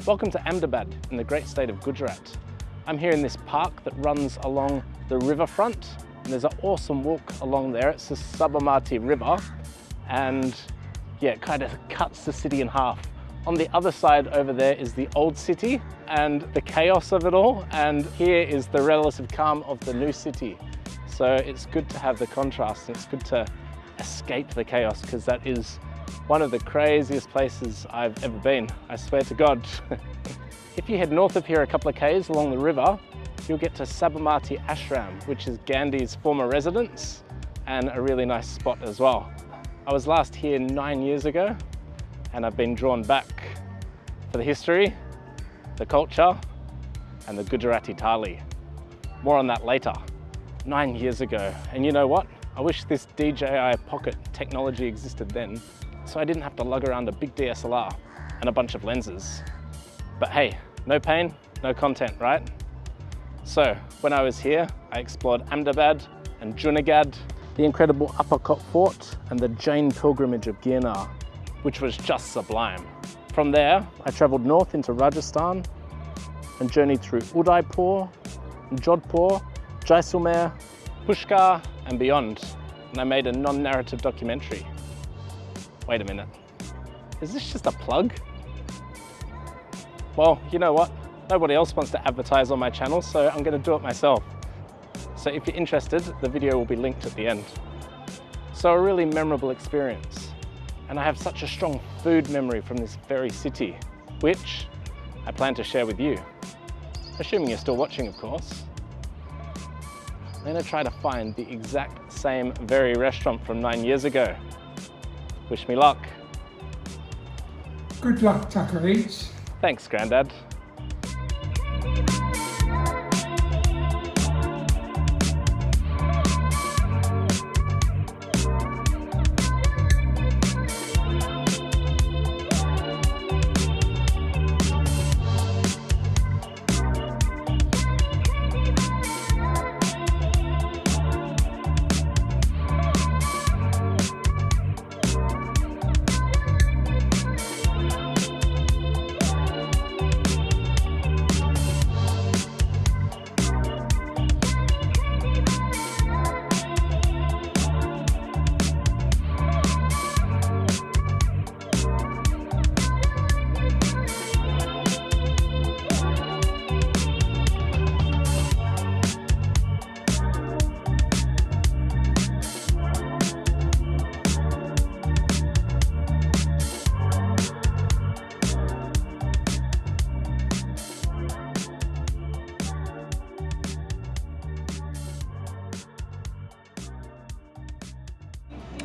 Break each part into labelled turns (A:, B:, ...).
A: Welcome to Ahmedabad in the great state of Gujarat. I'm here in this park that runs along the riverfront, and there's an awesome walk along there. It's the Sabarmati River, and yeah, it kind of cuts the city in half. On the other side over there is the old city and the chaos of it all, and here is the relative calm of the new city. So it's good to have the contrast, and it's good to escape the chaos, because that is one of the craziest places I've ever been, I swear to God. If you head north of here a couple of k's along the river, you'll get to Sabarmati Ashram, which is Gandhi's former residence and a really nice spot as well. I was last here 9 years ago, and I've been drawn back for the history, the culture, and the Gujarati Thali. More on that later. 9 years ago, and you know what? I wish this DJI Pocket technology existed then, so I didn't have to lug around a big DSLR and a bunch of lenses. But hey, no pain, no content, right? So when I was here, I explored Ahmedabad and Junagadh, the incredible Uppercut Fort, and the Jain pilgrimage of Girnar, which was just sublime. From there, I traveled north into Rajasthan and journeyed through Udaipur, Jodhpur, Jaisalmer, Pushkar, and beyond. And I made a non-narrative documentary. Wait a minute, is this just a plug? Well, you know what? Nobody else wants to advertise on my channel, so I'm gonna do it myself. So if you're interested, the video will be linked at the end. So a really memorable experience. And I have such a strong food memory from this very city, which I plan to share with you. Assuming you're still watching, of course. I'm gonna try to find the exact same very restaurant from 9 years ago. Wish me luck.
B: Good luck, Tucker Eats.
A: Thanks, Grandad.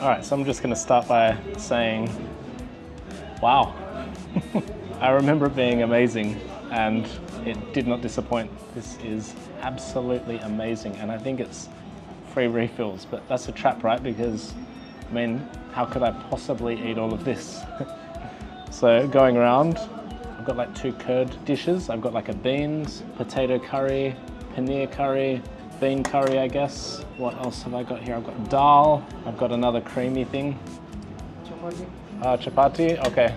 A: All right, so I'm just gonna start by saying, wow. I remember it being amazing, and it did not disappoint. This is absolutely amazing, and I think it's free refills, but that's a trap, right? Because, I mean, how could I possibly eat all of this? So going around, I've got like 2 curd dishes. I've got like a beans, potato curry, paneer curry, bean curry, I guess. What else have I got here? I've got dal. I've got another creamy thing. Chapati. Chapati, okay.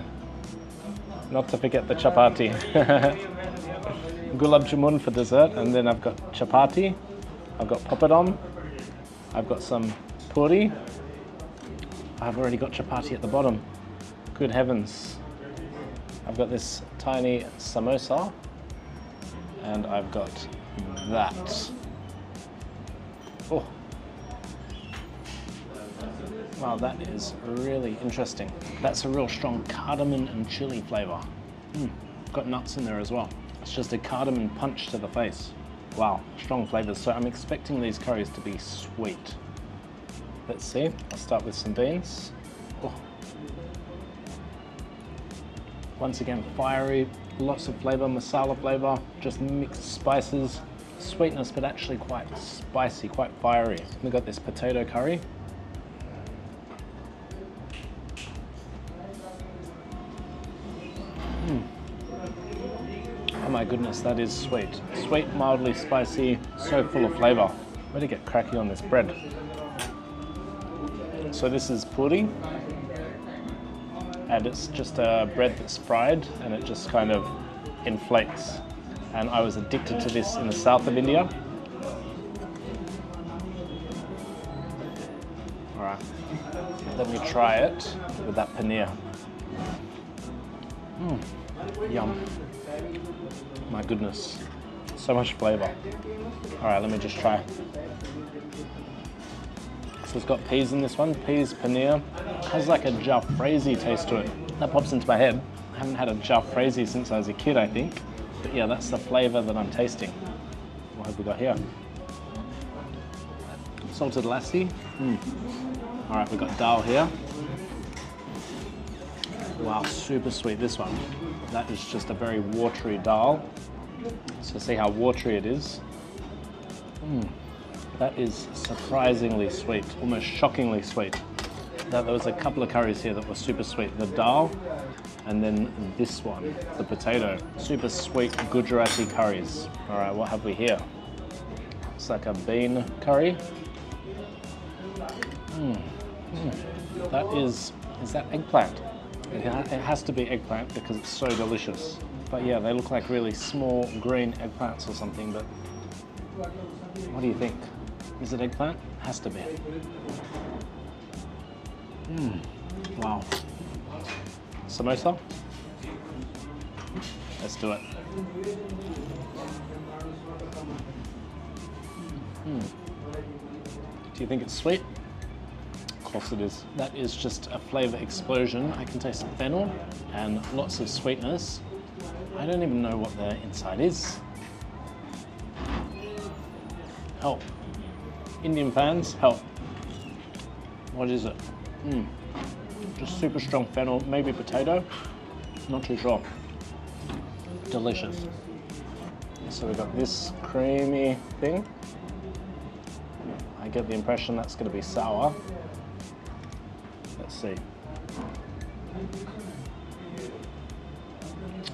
A: Not to forget the chapati. Gulab jamun for dessert, and then I've got chapati. I've got papadum. I've got some puri. I've already got chapati at the bottom. Good heavens. I've got this tiny samosa, and I've got that. Oh. Wow, that is really interesting. That's a real strong cardamom and chili flavor. Got nuts in there as well. It's just a cardamom punch to the face. Wow, strong flavors. So I'm expecting these curries to be sweet. Let's see, I'll start with some beans. Oh. Once again, fiery, lots of flavor, masala flavor, just mixed spices. Sweetness, but actually quite spicy, quite fiery. We've got this potato curry. Oh my goodness, that is sweet. Sweet, mildly spicy, so full of flavor. I'm gonna get cracking on this bread. So this is puri, and it's just a bread that's fried, and it just kind of in flakes. And I was addicted to this in the south of India. All right, let me try it with that paneer. Yum. My goodness, so much flavor. All right, let me just try. So it's got peas in this one, peas, paneer. It has like a jalfrezi taste to it. That pops into my head. I haven't had a jalfrezi since I was a kid, I think. But yeah, that's the flavor that I'm tasting. What have we got here? Salted lassi. All right, we've got dal here. Wow, super sweet, this one. That is just a very watery dal. So see how watery it is. That is surprisingly sweet, almost shockingly sweet. Now, there was a couple of curries here that were super sweet. The dal, and then this one, the potato. Super sweet Gujarati curries. All right, what have we here? It's like a bean curry. That is that eggplant? It has to be eggplant because it's so delicious. But yeah, they look like really small green eggplants or something, but what do you think? Is it eggplant? Has to be. Wow. Samosa? Let's do it. Do you think it's sweet? Of course it is. That is just a flavor explosion. I can taste fennel and lots of sweetness. I don't even know what the inside is. Help. Indian fans, help. What is it? Just super strong fennel, maybe potato. Not too sure. Delicious. So we've got this creamy thing. I get the impression that's going to be sour. Let's see.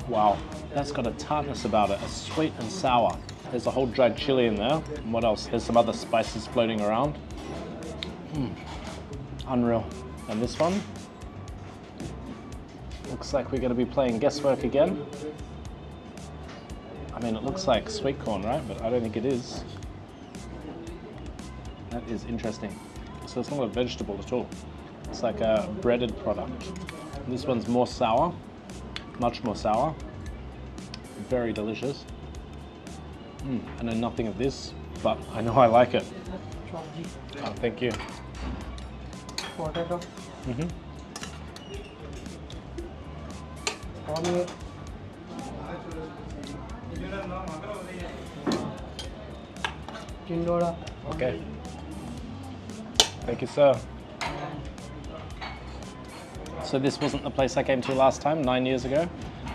A: Wow, that's got a tartness about it, a sweet and sour. There's a whole dried chili in there. And what else? There's some other spices floating around. Unreal. And this one? Looks like we're going to be playing guesswork again. I mean, it looks like sweet corn, right? But I don't think it is. That is interesting. So it's not a vegetable at all. It's like a breaded product. This one's more sour, much more sour. Very delicious. I know nothing of this, but I know I like it. Oh, thank you.
B: Potato. Chindoda.
A: Okay. Thank you, sir. So this wasn't the place I came to last time, 9 years ago.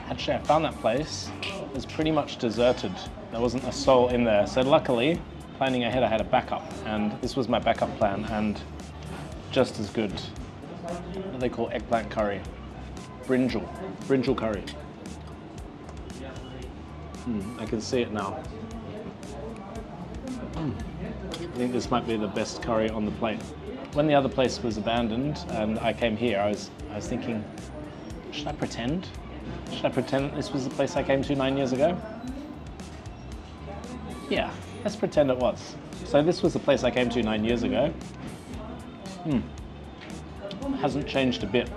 A: Actually, I found that place. It was pretty much deserted. There wasn't a soul in there. So luckily, planning ahead, I had a backup, and this was my backup plan, and just as good. What do they call eggplant curry? Brinjal curry. I can see it now. I think this might be the best curry on the plate. When the other place was abandoned and I came here, I was thinking, should I pretend? Should I pretend this was the place I came to 9 years ago? Yeah, let's pretend it was. So this was the place I came to 9 years ago. Hasn't changed a bit.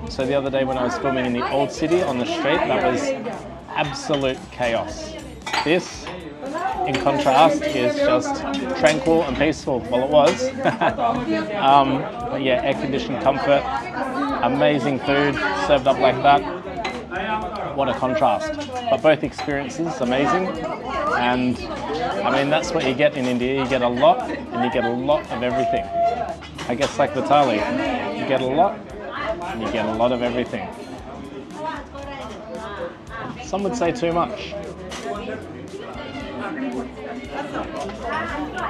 A: So the other day when I was filming in the old city on the street, that was absolute chaos. This, in contrast, is just tranquil and peaceful. Well, it was. But yeah, air-conditioned comfort, amazing food served up like that. What a contrast. But both experiences amazing. And I mean, that's what you get in India. You get a lot and you get a lot of everything. I guess like the thali, you get a lot and you get a lot of everything. Some would say too much.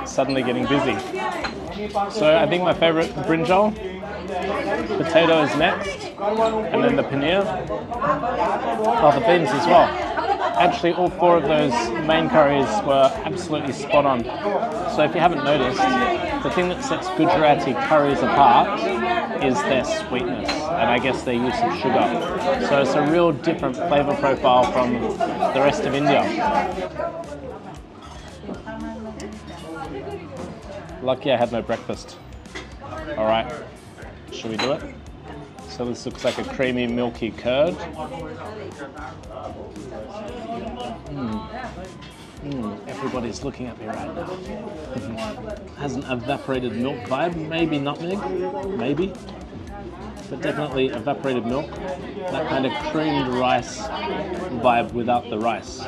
A: Suddenly getting busy. So I think my favorite brinjal, potato is next, and then the paneer. Oh, the beans as well. Actually, all 4 of those main curries were absolutely spot on. So if you haven't noticed, the thing that sets Gujarati curries apart is their sweetness, and I guess their use of sugar. So it's a real different flavor profile from the rest of India. Lucky I had no breakfast. All right, should we do it? So this looks like a creamy, milky curd. Everybody's looking at me right now. Has an evaporated milk vibe, maybe nutmeg, maybe. But definitely evaporated milk. That kind of creamed rice vibe without the rice.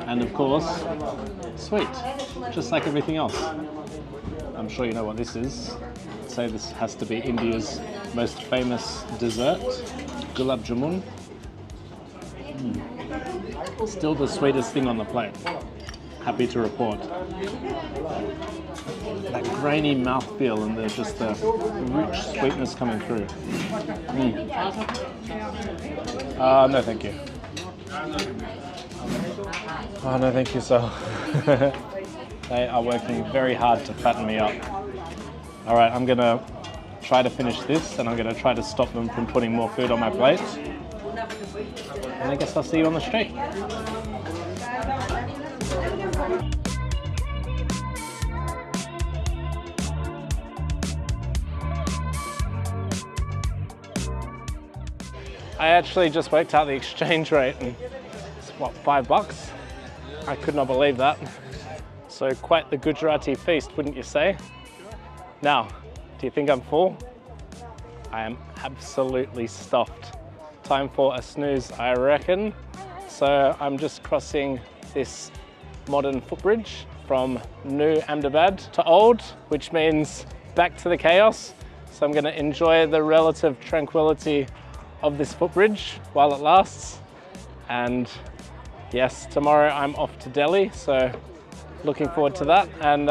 A: And of course, sweet, just like everything else. I'm sure you know what this is. I'd say this has to be India's most famous dessert, gulab jamun. Still the sweetest thing on the plate. Happy to report. That grainy mouthfeel and there's just the rich sweetness coming through. No thank you. Oh no thank you, sir. They are working very hard to fatten me up. All right, I'm gonna try to finish this and I'm gonna try to stop them from putting more food on my plate. And I guess I'll see you on the street. I actually just worked out the exchange rate and it's what, $5? I could not believe that. So quite the Gujarati feast, wouldn't you say? Now, do you think I'm full? I am absolutely stuffed. Time for a snooze, I reckon. So I'm just crossing this modern footbridge from new Ahmedabad to old, which means back to the chaos. So I'm gonna enjoy the relative tranquility of this footbridge while it lasts. And yes, tomorrow I'm off to Delhi, so looking forward to that. And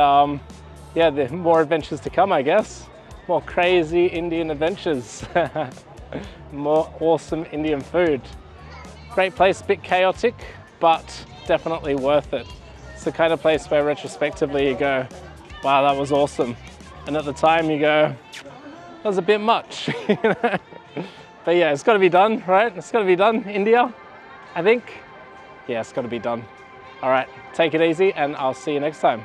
A: yeah, there are more adventures to come, I guess. More crazy Indian adventures. More awesome Indian food. Great place, a bit chaotic, but definitely worth it. It's the kind of place where retrospectively you go, wow, that was awesome. And at the time you go, that was a bit much. You know? But yeah, it's got to be done, right? It's got to be done, India, I think. Yeah, it's got to be done. All right, take it easy and I'll see you next time.